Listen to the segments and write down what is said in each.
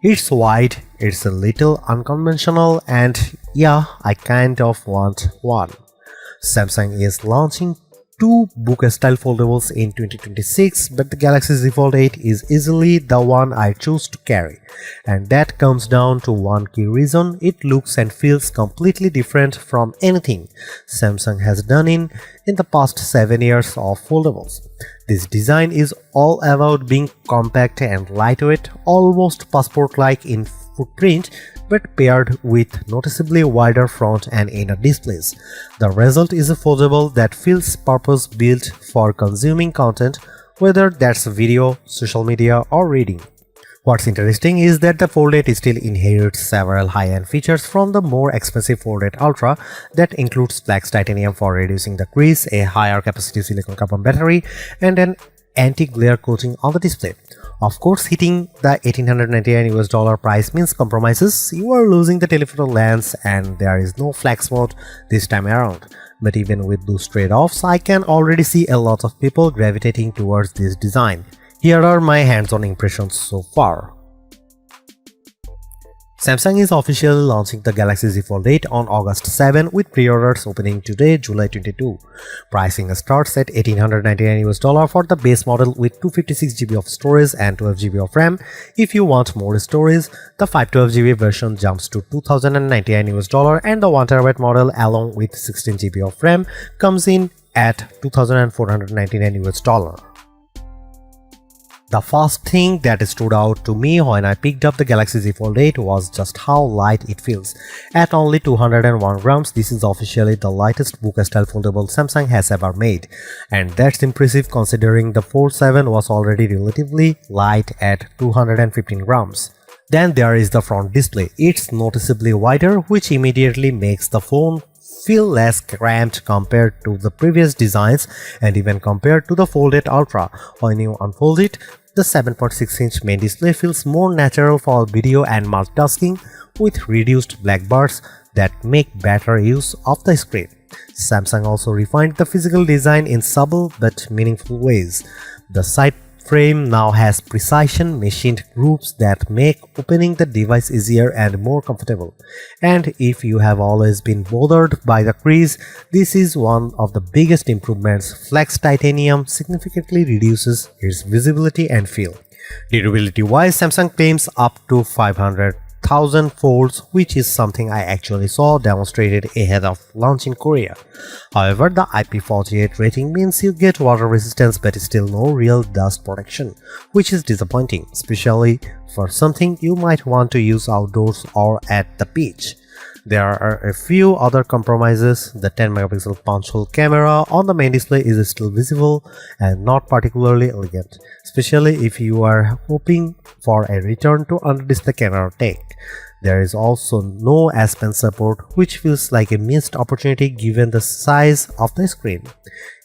It's wide, it's a little unconventional, and yeah, I kind of want one. Samsung is launching two book-style foldables in 2026, but the Galaxy Z Fold 8 is easily the one I choose to carry. And that comes down to one key reason: it looks and feels completely different from anything Samsung has done in the past 7 years of foldables. This design is all about being compact and lightweight, almost passport-like in footprint, but paired with noticeably wider front and inner displays. The result is a foldable that feels purpose-built for consuming content, whether that's video, social media, or reading. What's interesting is that the Fold 8 still inherits several high-end features from the more expensive Fold 8 Ultra that includes flex titanium for reducing the crease, a higher capacity silicon carbon battery, and an anti-glare coating on the display. Of course, hitting the $1,899 price means compromises. You are losing the telephoto lens and there is no flex mode this time around. But even with those trade-offs, I can already see a lot of people gravitating towards this design. Here are my hands-on impressions so far. Samsung is officially launching the Galaxy Z Fold 8 on August 7 with pre-orders opening today, July 22. Pricing starts at $1,899 for the base model with 256GB of storage and 12GB of RAM. If you want more storage, the 512GB version jumps to $2,099 and the 1TB model along with 16GB of RAM comes in at $2,499. The first thing that stood out to me when I picked up the Galaxy Z Fold 8 was just how light it feels. At only 201 grams, this is officially the lightest book-style foldable Samsung has ever made. And that's impressive considering the Fold 7 was already relatively light at 215 grams. Then there is the front display. It's noticeably wider, which immediately makes the phone feel less cramped compared to the previous designs and even compared to the Fold 8 Ultra. When you unfold it, the 7.6-inch main display feels more natural for video and multitasking with reduced black bars that make better use of the screen. Samsung also refined the physical design in subtle but meaningful ways. The side frame now has precision machined grooves that make opening the device easier and more comfortable. And if you have always been bothered by the crease, this is one of the biggest improvements. Flex titanium significantly reduces its visibility and feel. Durability-wise, Samsung claims up to 500,000 folds, which is something I actually saw demonstrated ahead of launch in Korea. However, the IP48 rating means you get water resistance but still no real dust protection, which is disappointing, especially for something you might want to use outdoors or at the beach. There are a few other compromises. The 10-megapixel punch hole camera on the main display is still visible and not particularly elegant, especially if you are hoping for a return to under-display camera tech. There is also no S Pen support, which feels like a missed opportunity given the size of the screen.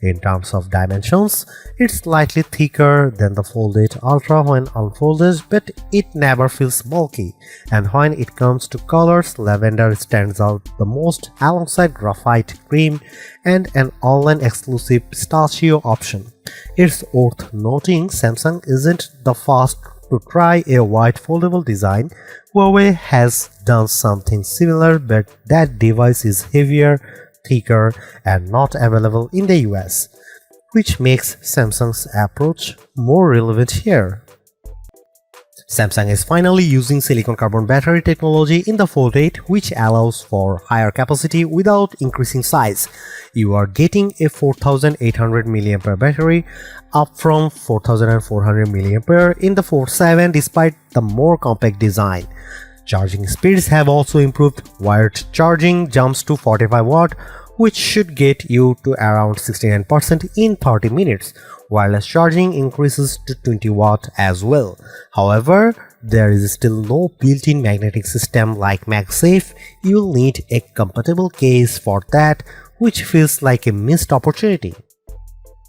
In terms of dimensions, it's slightly thicker than the Fold 8 Ultra when unfolded, but it never feels bulky. And when it comes to colors, lavender stands out the most alongside graphite cream and an online exclusive pistachio option. It's worth noting Samsung isn't the first to try a white foldable design. Huawei has done something similar, but that device is heavier, thicker, and not available in the US, which makes Samsung's approach more relevant here. Samsung is finally using silicon carbon battery technology in the Fold 8, which allows for higher capacity without increasing size. You are getting a 4800 mAh battery, up from 4400 mAh in the Fold 7 despite the more compact design. Charging speeds have also improved. Wired charging jumps to 45 watt, which should get you to around 69% in 30 minutes. Wireless charging increases to 20 watt as well. However, there is still no built-in magnetic system like MagSafe. You'll need a compatible case for that, which feels like a missed opportunity.